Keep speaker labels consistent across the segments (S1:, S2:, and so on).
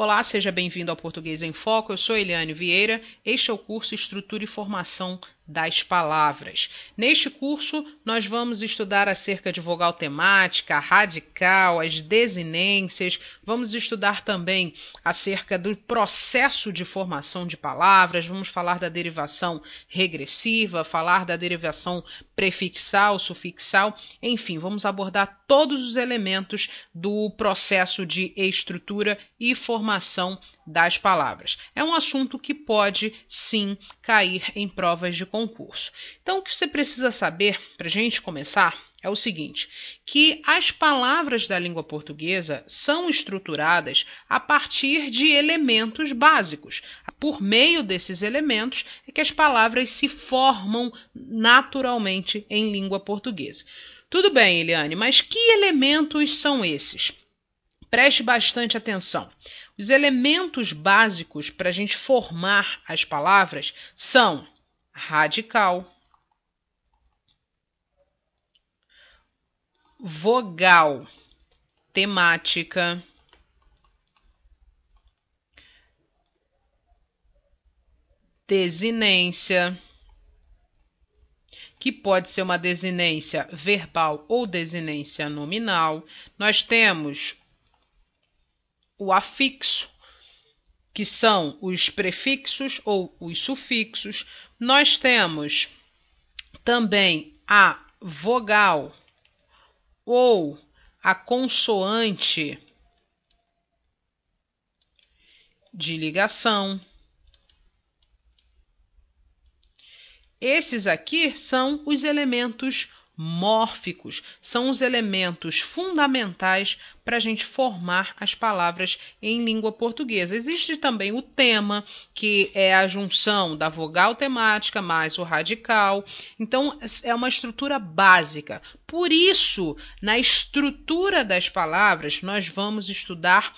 S1: Olá, seja bem-vindo ao Português em Foco. Eu sou Eliane Vieira. Este é o curso Estrutura e Formação das Palavras. Neste curso, nós vamos estudar acerca de vogal temática, radical, as desinências. Vamos estudar também acerca do processo de formação de palavras. Vamos falar da derivação regressiva, falar da derivação prefixal, sufixal. Enfim, vamos abordar todos os elementos do processo de estrutura e formação das palavras. É um assunto que pode, sim, cair em provas de concurso. Então, o que você precisa saber, para a gente começar, é o seguinte, que as palavras da língua portuguesa são estruturadas a partir de elementos básicos. Por meio desses elementos é que as palavras se formam naturalmente em língua portuguesa. Tudo bem, Eliane, mas que elementos são esses? Preste bastante atenção. Os elementos básicos para a gente formar as palavras são radical, vogal temática, desinência, que pode ser uma desinência verbal ou desinência nominal. Nós temos o afixo, que são os prefixos ou os sufixos. Nós temos também a vogal ou a consoante de ligação. Esses aqui são os elementos mórficos, são os elementos fundamentais para a gente formar as palavras em língua portuguesa. Existe também o tema, que é a junção da vogal temática mais o radical. Então, é uma estrutura básica. Por isso, na estrutura das palavras, nós vamos estudar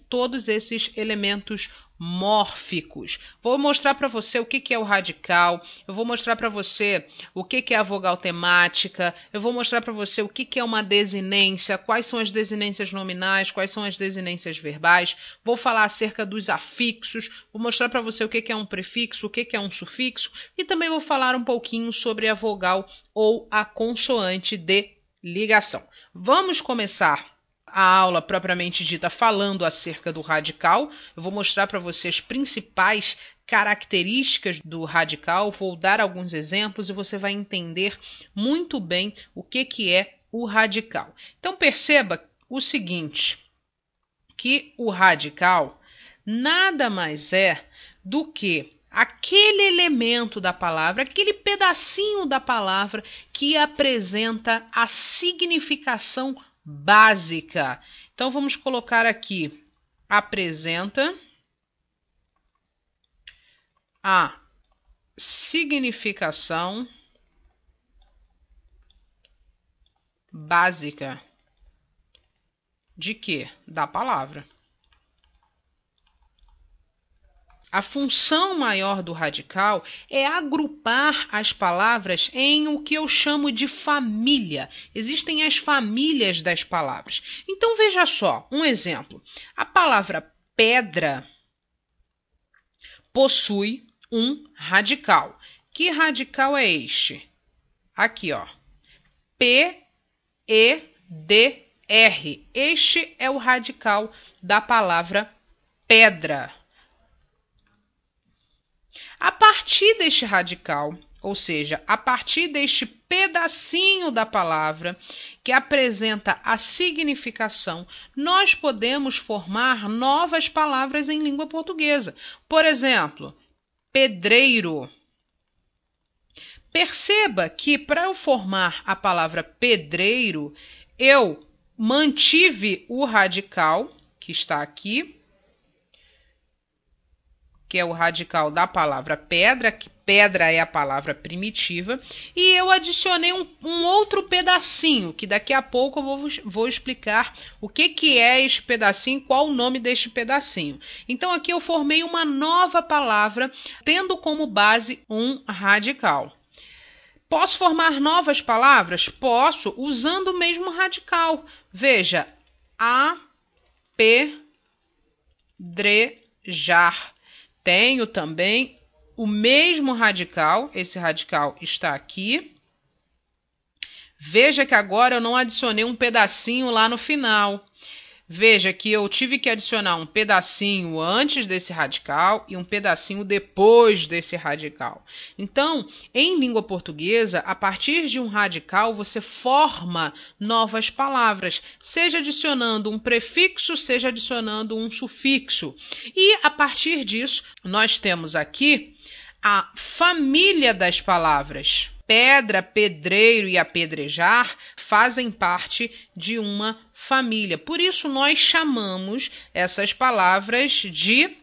S1: todos esses elementos mórficos. Vou mostrar para você o que é o radical, eu vou mostrar para você o que é a vogal temática, eu vou mostrar para você o que é uma desinência, quais são as desinências nominais, quais são as desinências verbais, vou falar acerca dos afixos, vou mostrar para você o que é um prefixo, o que é um sufixo e também vou falar um pouquinho sobre a vogal ou a consoante de ligação. Vamos começar a aula propriamente dita falando acerca do radical. Eu vou mostrar para você as principais características do radical, vou dar alguns exemplos e você vai entender muito bem o que é o radical. Então perceba o seguinte, que o radical nada mais é do que aquele elemento da palavra, aquele pedacinho da palavra que apresenta a significação básica. Então vamos colocar aqui: apresenta a significação básica de quê? Da palavra. A função maior do radical é agrupar as palavras em o que eu chamo de família. Existem as famílias das palavras. Então, veja só, um exemplo. A palavra pedra possui um radical. Que radical é este? Aqui, ó. P-E-D-R. Este é o radical da palavra pedra. A partir deste radical, ou seja, a partir deste pedacinho da palavra que apresenta a significação, nós podemos formar novas palavras em língua portuguesa. Por exemplo, pedreiro. Perceba que para eu formar a palavra pedreiro, eu mantive o radical, que está aqui, que é o radical da palavra pedra, que pedra é a palavra primitiva, e eu adicionei um outro pedacinho, que daqui a pouco eu vou explicar o que é este pedacinho, qual o nome deste pedacinho. Então aqui eu formei uma nova palavra, tendo como base um radical. Posso formar novas palavras? Posso, usando o mesmo radical. Veja, a, P, apedrejar. Tenho também o mesmo radical, esse radical está aqui. Veja que agora eu não adicionei um pedacinho lá no final. Veja que eu tive que adicionar um pedacinho antes desse radical e um pedacinho depois desse radical. Então, em língua portuguesa, a partir de um radical, você forma novas palavras, seja adicionando um prefixo, seja adicionando um sufixo. E, a partir disso, nós temos aqui a família das palavras. Pedra, pedreiro e apedrejar fazem parte de uma família. Por isso, nós chamamos essas palavras de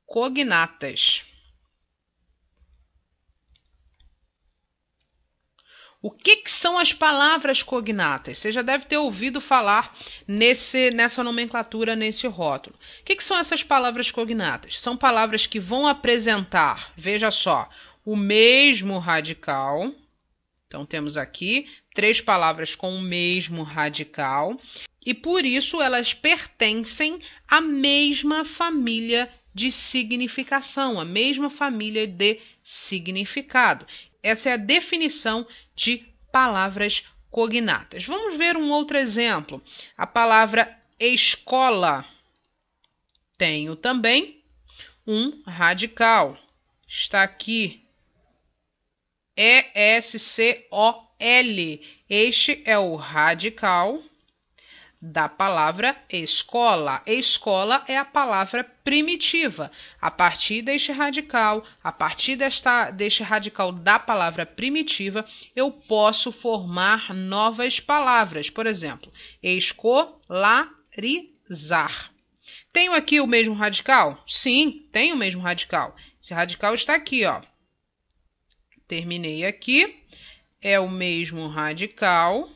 S1: cognatas. O que são as palavras cognatas? Você já deve ter ouvido falar nessa nomenclatura, nesse rótulo. O que são essas palavras cognatas? São palavras que vão apresentar, veja só, o mesmo radical. Então, temos aqui 3 palavras com o mesmo radical. E, por isso, elas pertencem à mesma família de significação, a mesma família de significado. Essa é a definição de palavras cognatas. Vamos ver um outro exemplo. A palavra escola. Tenho também um radical. Está aqui. E-S-C-O-L. Este é o radical da palavra escola. Escola é a palavra primitiva. A partir deste radical, deste radical da palavra primitiva, eu posso formar novas palavras. Por exemplo, escolarizar. Tenho aqui o mesmo radical? Sim, tenho o mesmo radical. Esse radical está aqui, ó. Terminei aqui. É o mesmo radical.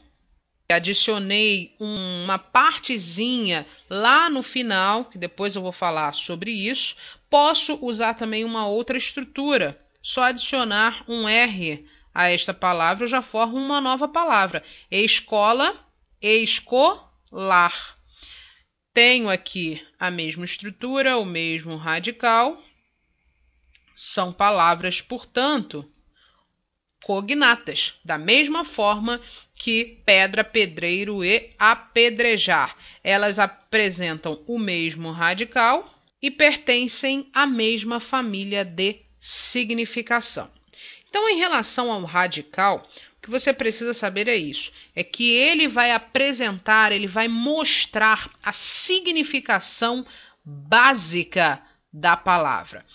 S1: Adicionei uma partezinha lá no final, que depois eu vou falar sobre isso. Posso usar também uma outra estrutura. Só adicionar um R a esta palavra, eu já formo uma nova palavra. Escola, escolar. Tenho aqui a mesma estrutura, o mesmo radical. São palavras, portanto, cognatas, da mesma forma que pedra, pedreiro e apedrejar. Elas apresentam o mesmo radical e pertencem à mesma família de significação. Então, em relação ao radical, o que você precisa saber é isso, é que ele vai apresentar, ele vai mostrar a significação básica da palavra.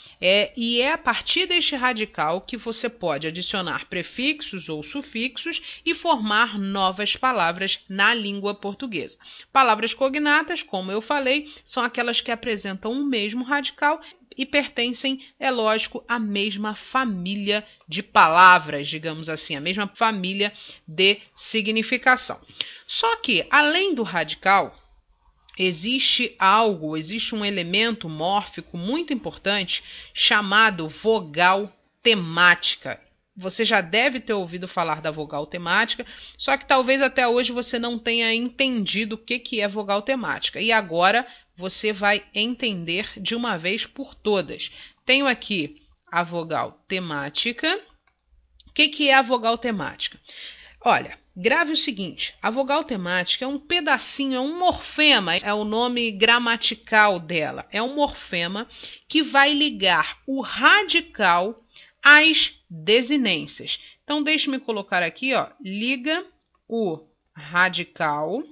S1: E é a partir deste radical que você pode adicionar prefixos ou sufixos e formar novas palavras na língua portuguesa. Palavras cognatas, como eu falei, são aquelas que apresentam o mesmo radical e pertencem, é lógico, à mesma família de palavras, digamos assim, a mesma família de significação. Só que, além do radical, existe um elemento mórfico muito importante chamado vogal temática. Você já deve ter ouvido falar da vogal temática, só que talvez até hoje você não tenha entendido o que é vogal temática. E agora você vai entender de uma vez por todas. Tenho aqui a vogal temática. O que é a vogal temática? Olha, grave o seguinte, a vogal temática é um pedacinho, é um morfema, é o nome gramatical dela. É um morfema que vai ligar o radical às desinências. Então, deixe-me colocar aqui, ó, liga o radical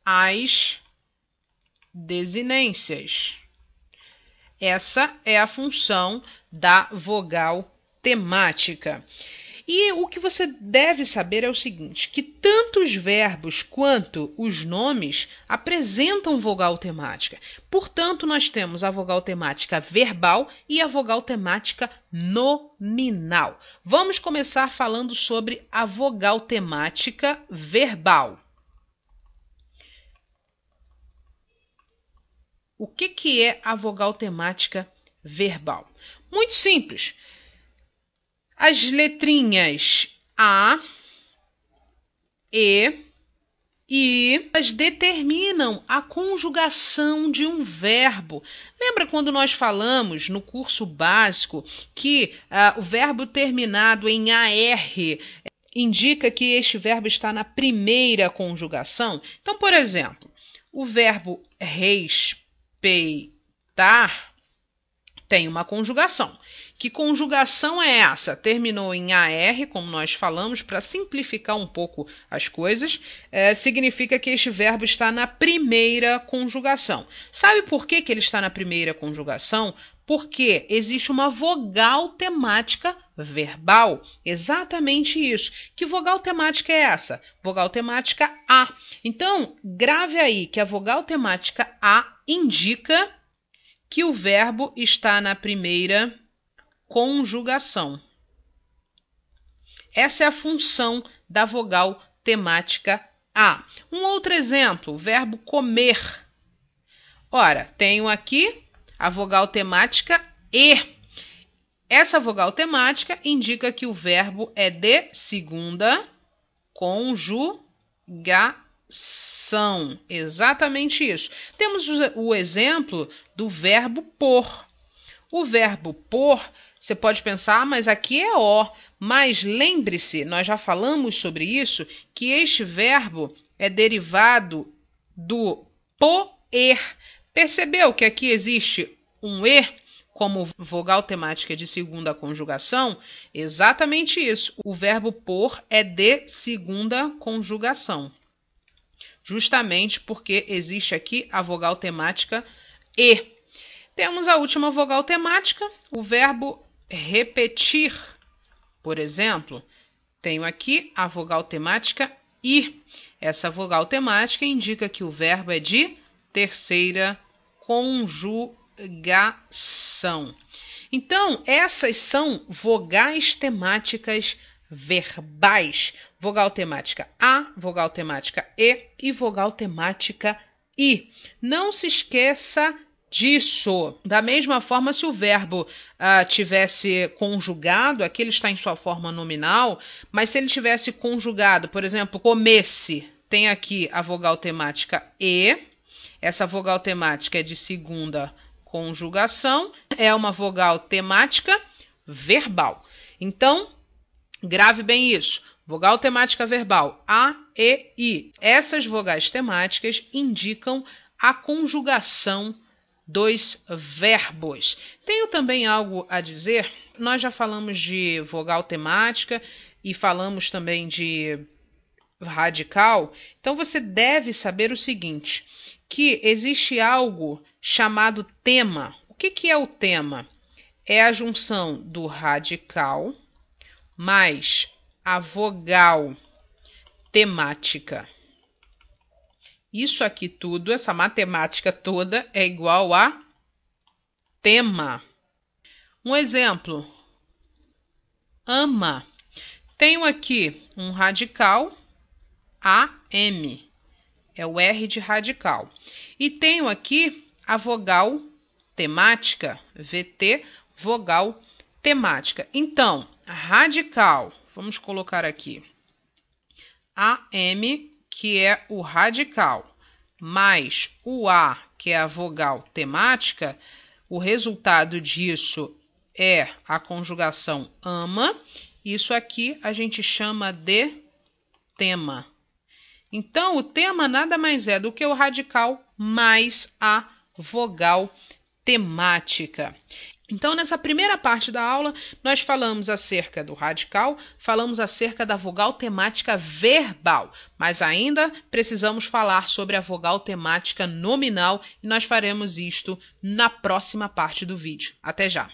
S1: às desinências. Essa é a função da vogal temática. E o que você deve saber é o seguinte, que tanto os verbos quanto os nomes apresentam vogal temática. Portanto, nós temos a vogal temática verbal e a vogal temática nominal. Vamos começar falando sobre a vogal temática verbal. O que é a vogal temática verbal? Muito simples. As letrinhas A, E, e elas determinam a conjugação de um verbo. Lembra quando nós falamos no curso básico que o verbo terminado em AR indica que este verbo está na primeira conjugação? Então, por exemplo, o verbo respeitar tem uma conjugação. Que conjugação é essa? Terminou em AR, como nós falamos, para simplificar um pouco as coisas, significa que este verbo está na primeira conjugação. Sabe por que ele está na primeira conjugação? Porque existe uma vogal temática verbal. Exatamente isso. Que vogal temática é essa? Vogal temática A. Então, grave aí que a vogal temática A indica que o verbo está na primeira conjugação. Essa é a função da vogal temática A. Um outro exemplo, o verbo comer. Ora, tenho aqui a vogal temática E. Essa vogal temática indica que o verbo é de segunda conjugação. Exatamente isso. Temos o exemplo do verbo pôr. O verbo pôr, você pode pensar, mas aqui é O. Mas lembre-se, nós já falamos sobre isso, que este verbo é derivado do poer. Percebeu que aqui existe um E como vogal temática de segunda conjugação? Exatamente isso. O verbo pôr é de segunda conjugação. Justamente porque existe aqui a vogal temática E. Temos a última vogal temática, o verbo repetir. Por exemplo, tenho aqui a vogal temática I. Essa vogal temática indica que o verbo é de terceira conjugação. Então, essas são vogais temáticas verbais. Vogal temática A, vogal temática E vogal temática I. Não se esqueça disso. Da mesma forma, se o verbo tivesse conjugado, aqui ele está em sua forma nominal, mas se ele tivesse conjugado, por exemplo, comesse, tem aqui a vogal temática E. Essa vogal temática é de segunda conjugação, é uma vogal temática verbal. Então, grave bem isso. Vogal temática verbal A, E, I. Essas vogais temáticas indicam a conjugação dos verbos. Tenho também algo a dizer. Nós já falamos de vogal temática e falamos também de radical. Então você deve saber o seguinte, que existe algo chamado tema. O que é o tema? É a junção do radical mais a vogal temática. Isso aqui tudo, essa matemática toda é igual a tema. Um exemplo, ama. Tenho aqui um radical, AM, é o R de radical. E tenho aqui a vogal temática, VT, vogal temática. Então, radical, vamos colocar aqui, AM, que é o radical, mais o A, que é a vogal temática, o resultado disso é a conjugação ama. Isso aqui a gente chama de tema. Então, o tema nada mais é do que o radical mais a vogal temática. Então, nessa primeira parte da aula, nós falamos acerca do radical, falamos acerca da vogal temática verbal, mas ainda precisamos falar sobre a vogal temática nominal e nós faremos isto na próxima parte do vídeo. Até já!